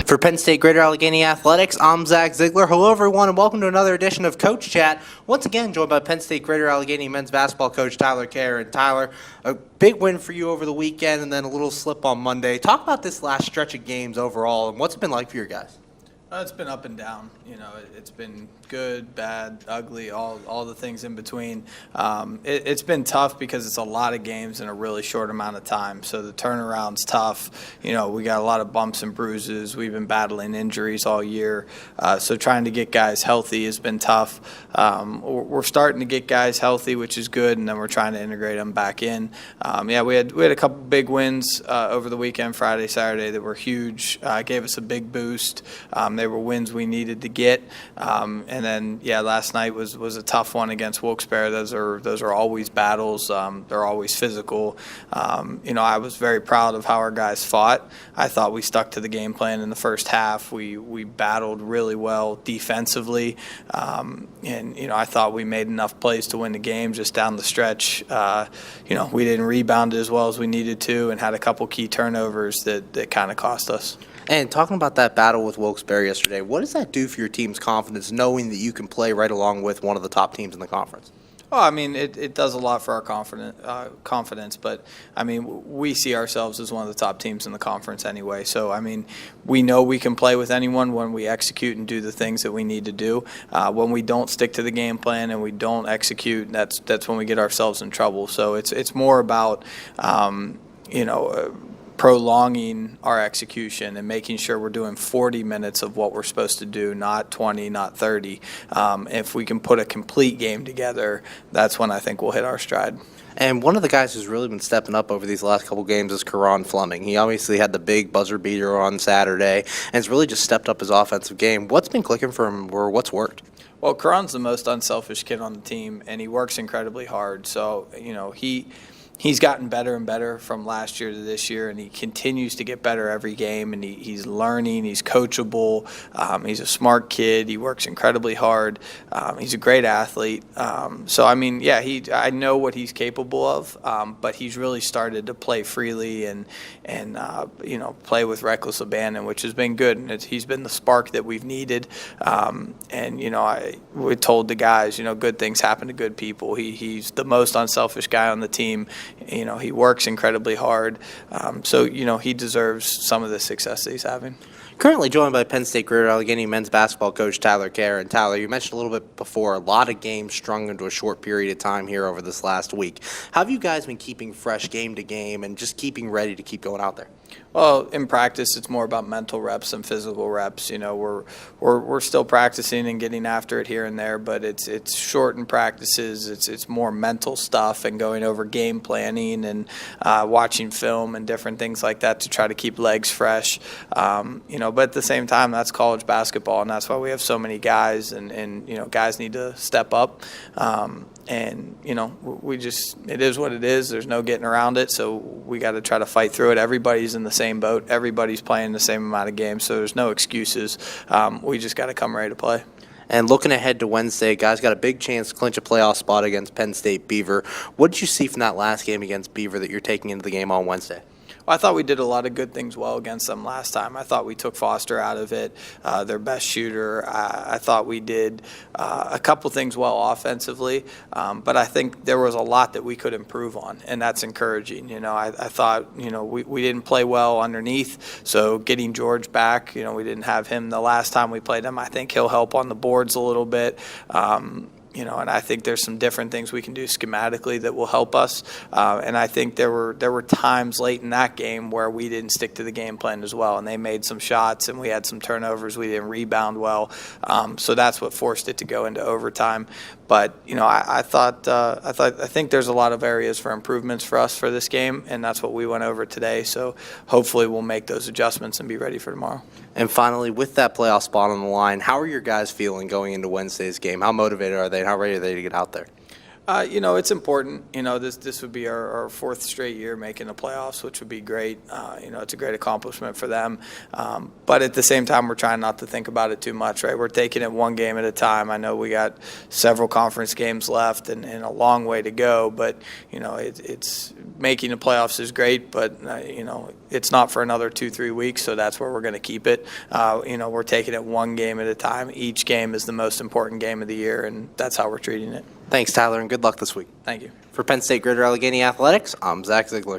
For Penn State Greater Allegheny Athletics, I'm Zach Ziegler. Hello, everyone, and welcome to another edition of Coach Chat. Once again, joined by Penn State Greater Allegheny men's basketball coach Tyler Kerr. And Tyler, a big win for you over the weekend and then a little slip on Monday. Talk about this last stretch of games overall and what's it been like for your guys. It's been up and down. It's been good, bad, ugly, all the things in between. It's been tough because it's a lot of games in a really short amount of time. So the turnaround's tough. We got a lot of bumps and bruises. We've been battling injuries all year. So trying to get guys healthy has been tough. We're starting to get guys healthy, which is good, and then we're trying to integrate them back in. We had a couple big wins over the weekend, Friday, Saturday, that were huge. Gave us a big boost. They were wins we needed to get. And then, last night was a tough one against Wilkes-Barre. Those are always battles. They're always physical. I was very proud of how our guys fought. I thought we stuck to the game plan in the first half. We battled really well defensively. I thought we made enough plays to win the game just down the stretch. We didn't rebound as well as we needed to and had a couple key turnovers that kind of cost us. And talking about that battle with Wilkes-Barre yesterday, what does that do for your team's confidence, knowing that you can play right along with one of the top teams in the conference? Well, it does a lot for our confidence, but, we see ourselves as one of the top teams in the conference anyway. So, we know we can play with anyone when we execute and do the things that we need to do. When we don't stick to the game plan and we don't execute, that's when we get ourselves in trouble. So it's more about, prolonging our execution and making sure we're doing 40 minutes of what we're supposed to do, not 20, not 30. If we can put a complete game together, that's when I think we'll hit our stride. And one of the guys who's really been stepping up over these last couple games is Karan Fleming. He obviously had the big buzzer beater on Saturday and has really just stepped up his offensive game. What's been clicking for him or what's worked? Well, Karan's the most unselfish kid on the team, and he works incredibly hard. So, he's gotten better and better from last year to this year, and he continues to get better every game, and he's learning, he's coachable, he's a smart kid, he works incredibly hard, he's a great athlete. I know what he's capable of, but he's really started to play freely and play with reckless abandon, which has been good, and he's been the spark that we've needed. We told the guys, good things happen to good people. He's the most unselfish guy on the team. He works incredibly hard. He deserves some of the success that he's having. Currently joined by Penn State Greater Allegheny men's basketball coach Tyler Kerr. And Tyler, you mentioned a little bit before, a lot of games strung into a short period of time here over this last week. How have you guys been keeping fresh game to game and just keeping ready to keep going out there? Well, in practice, it's more about mental reps and physical reps. We're still practicing and getting after it here and there, but it's shortened practices. It's more mental stuff and going over game planning and watching film and different things like that to try to keep legs fresh. But at the same time, that's college basketball, and that's why we have so many guys, and guys need to step up. It is what it is. There's no getting around it, so we got to try to fight through it. Everybody's in the same boat. Everybody's playing the same amount of games, so there's no excuses. We just got to come ready to play. And looking ahead to Wednesday, guys got a big chance to clinch a playoff spot against Penn State Beaver. What did you see from that last game against Beaver that you're taking into the game on Wednesday? I thought we did a lot of good things well against them last time. I thought we took Foster out of it, their best shooter. I thought we did a couple things well offensively, but I think there was a lot that we could improve on, and that's encouraging. I thought, we didn't play well underneath, so getting George back, we didn't have him the last time we played him. I think he'll help on the boards a little bit. And I think there's some different things we can do schematically that will help us. And I think there were times late in that game where we didn't stick to the game plan as well, and they made some shots, and we had some turnovers. We didn't rebound well, so that's what forced it to go into overtime. But I think there's a lot of areas for improvements for us for this game, and that's what we went over today. So hopefully we'll make those adjustments and be ready for tomorrow. And finally, with that playoff spot on the line, how are your guys feeling going into Wednesday's game? How motivated are they? How ready are they to get out there? It's important. This would be our fourth straight year making the playoffs, which would be great. It's a great accomplishment for them. But at the same time, we're trying not to think about it too much, right? We're taking it one game at a time. I know we got several conference games left and a long way to go, but, it's making the playoffs is great, but, it's not for another 2-3 weeks, so that's where we're going to keep it. We're taking it one game at a time. Each game is the most important game of the year, and that's how we're treating it. Thanks, Tyler, and good luck this week. Thank you. For Penn State Greater Allegheny Athletics, I'm Zach Ziegler.